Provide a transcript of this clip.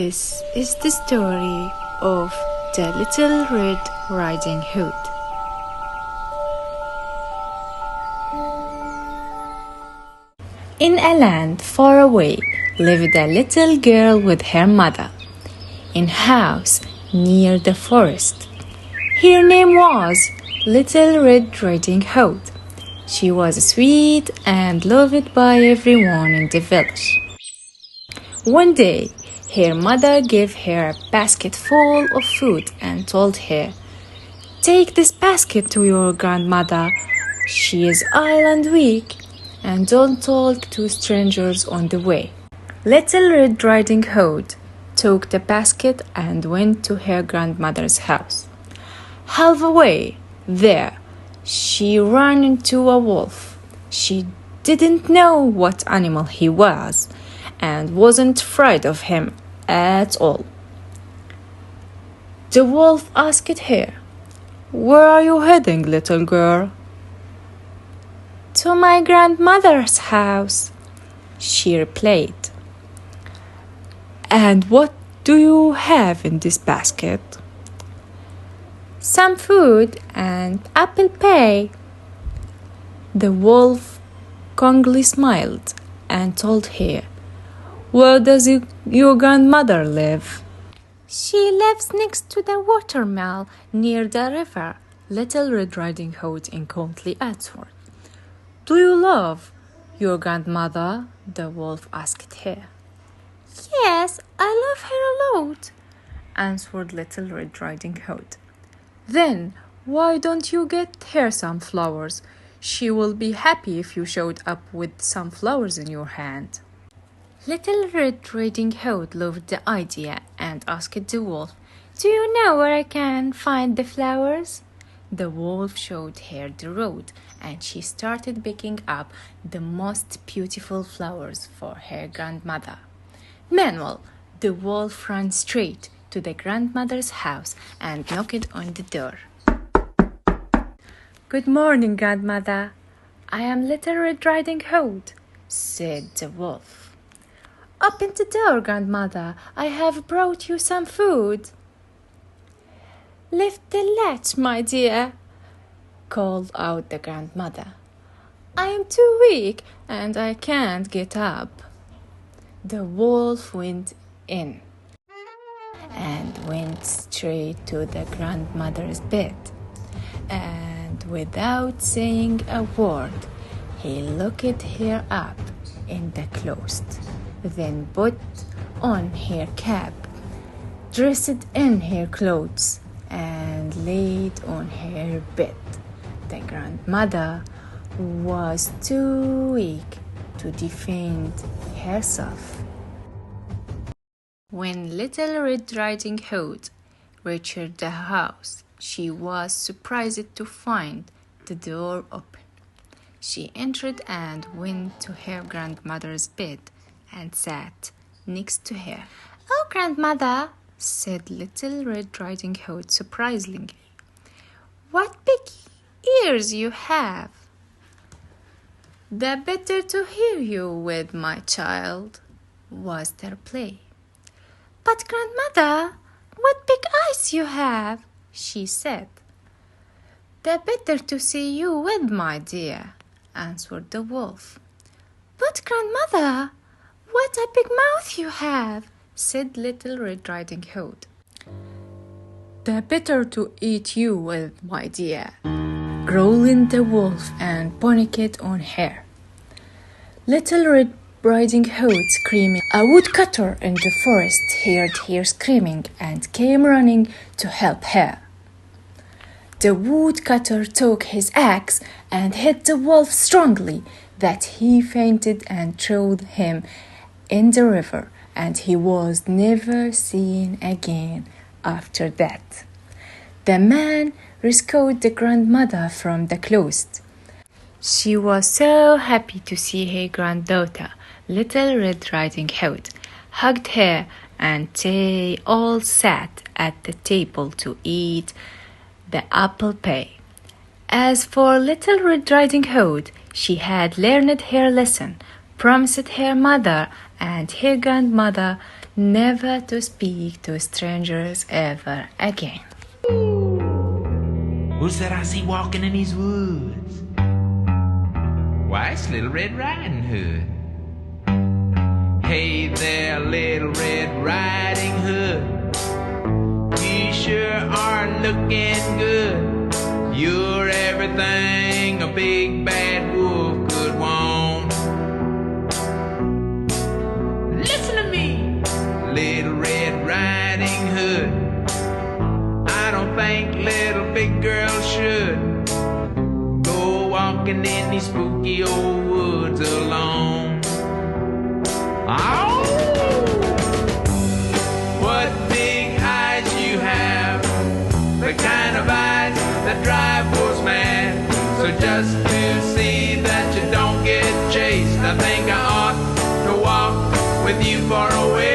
This is the story of the Little Red Riding Hood. In a land far away lived a little girl with her mother in a house near the forest. Her name was Little Red Riding Hood. She was sweet and loved by everyone in the village. One day, her mother gave her a basket full of food and told her, "Take this basket to your grandmother. She is ill and weak, and don't talk to strangers on the way." Little Red Riding Hood took the basket and went to her grandmother's house. Halfway there, she ran into a wolf. She didn't know what animal he was and wasn't afraid of him at all. The wolf asked her, "Where are you heading, little girl?" "To my grandmother's house," she replied. "And what do you have in this basket?" "Some food and apple pie." The wolf kindly smiled and told her, "Where does your grandmother live?" "She lives next to the watermill near the river," Little Red Riding Hood coldly answered. "Do you love your grandmother?" the wolf asked her. "Yes, I love her a lot," answered Little Red Riding Hood. "Then why don't you get her some flowers? She will be happy if you showed up with some flowers in your hand." Little Red Riding Hood loved the idea and asked the wolf, "Do you know where I can find the flowers?" The wolf showed her the road, and she started picking up the most beautiful flowers for her grandmother. Meanwhile, the wolf ran straight to the grandmother's house and knocked on the door. "Good morning, grandmother. I am Little Red Riding Hood," said the wolf. "Open the door, grandmother. I have brought you some food." "Lift the latch, my dear," called out the grandmother. "I am too weak and I can't get up." The wolf went in and went straight to the grandmother's bed. And without saying a word, he looked her up in the closet, then put on her cap, dressed in her clothes, and laid on her bed. The grandmother was too weak to defend herself. When Little Red Riding Hood reached the house, she was surprised to find the door open. She entered and went to her grandmother's bed and sat next to her. "Oh, grandmother," said Little Red Riding Hood surprisingly, "what big ears you have!" "The better to hear you with, my child," was the reply. "But grandmother, what big eyes you have!" she said. "The better to see you with, my dear," answered the wolf. "But grandmother, what a big mouth you have!" said Little Red Riding Hood. "The better to eat you with, my dear," growled the wolf and pointed on her. Little Red Riding Hood screaming. A woodcutter in the forest heard her screaming and came running to help her. The woodcutter took his axe and hit the wolf strongly that he fainted and threw him in the river, and he was never seen again after that. The man rescued the grandmother from the closet. She was so happy to see her granddaughter, Little Red Riding Hood, hugged her, and they all sat at the table to eat the apple pie. As for Little Red Riding Hood, she had learned her lesson, promised her mother and her grandmother never to speak to strangers ever again. Who's that I see walking in these woods? Why, it's Little Red Riding Hood. Hey there, Little Red Riding Hood. You sure are looking good. You're everything a big bad wolf could want. Listen to me, Little Red Riding Hood. I don't think little big girls should go walking in these spooky old woods alone. Oh, what big eyes you have, the kind of eyes that drive wolves mad. So just to see that you don't get chased, I think I ought to walk with you for a while.